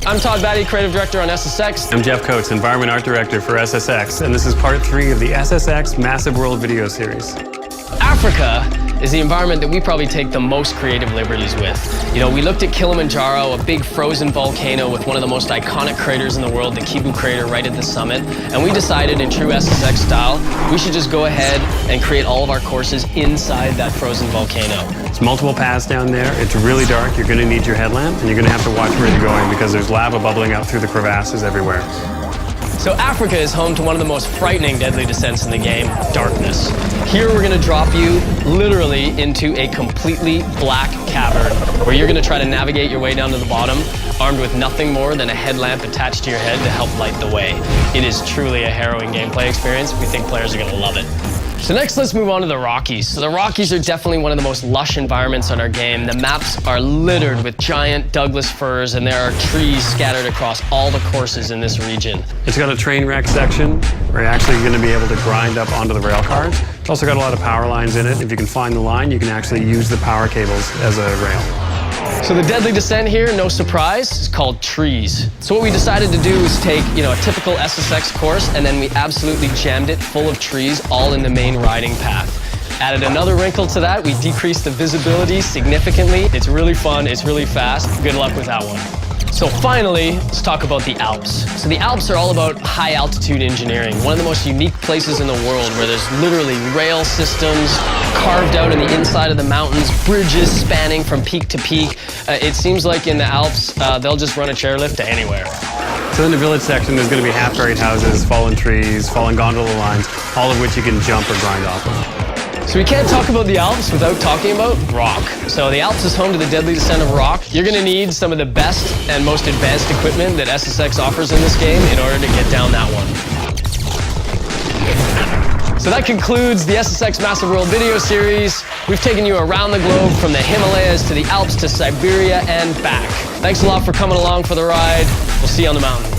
I'm Todd Batty, Creative Director on SSX. I'm Jeff Coates, Environment Art Director for SSX, and this is part 3 of the SSX Massive World video series. Africa is the environment that we probably take the most creative liberties with. You know, we looked at Kilimanjaro, a big frozen volcano with one of the most iconic craters in the world, the Kivu crater right at the summit, and we decided in true SSX style, we should just go ahead and create all of our courses inside that frozen volcano. It's multiple paths down there, it's really dark, you're going to need your headlamp, and you're going to have to watch where you're going because there's lava bubbling out through the crevasses everywhere. So Africa is home to one of the most frightening deadly descents in the game, darkness. Here we're going to drop you literally into a completely black cavern where you're going to try to navigate your way down to the bottom, armed with nothing more than a headlamp attached to your head to help light the way. It is truly a harrowing gameplay experience. We think players are going to love it. So next, let's move on to the Rockies. So the Rockies are definitely one of the most lush environments on our game. The maps are littered with giant Douglas firs, and there are trees scattered across all the courses in this region. It's got a train wreck section where you're actually going to be able to grind up onto the rail cars. It's also got a lot of power lines in it. If you can find the line, you can actually use the power cables as a rail. So the deadly descent here, no surprise, is called trees. So what we decided to do is take, a typical SSX course, and then we absolutely jammed it full of trees all in the main riding path. Added another wrinkle to that, we decreased the visibility significantly. It's really fun, it's really fast. Good luck with that one. So finally, let's talk about the Alps. So the Alps are all about high altitude engineering, one of the most unique places in the world where there's literally rail systems carved out in the inside of the mountains, bridges spanning from peak to peak. It seems like in the Alps, they'll just run a chairlift to anywhere. So in the village section, there's going to be half-buried houses, fallen trees, fallen gondola lines, all of which you can jump or grind off of. So we can't talk about the Alps without talking about rock. So the Alps is home to the deadly descent of rock. You're going to need some of the best and most advanced equipment that SSX offers in this game in order to get down that one. So that concludes the SSX Massive World video series. We've taken you around the globe from the Himalayas to the Alps to Siberia and back. Thanks a lot for coming along for the ride. We'll see you on the mountain.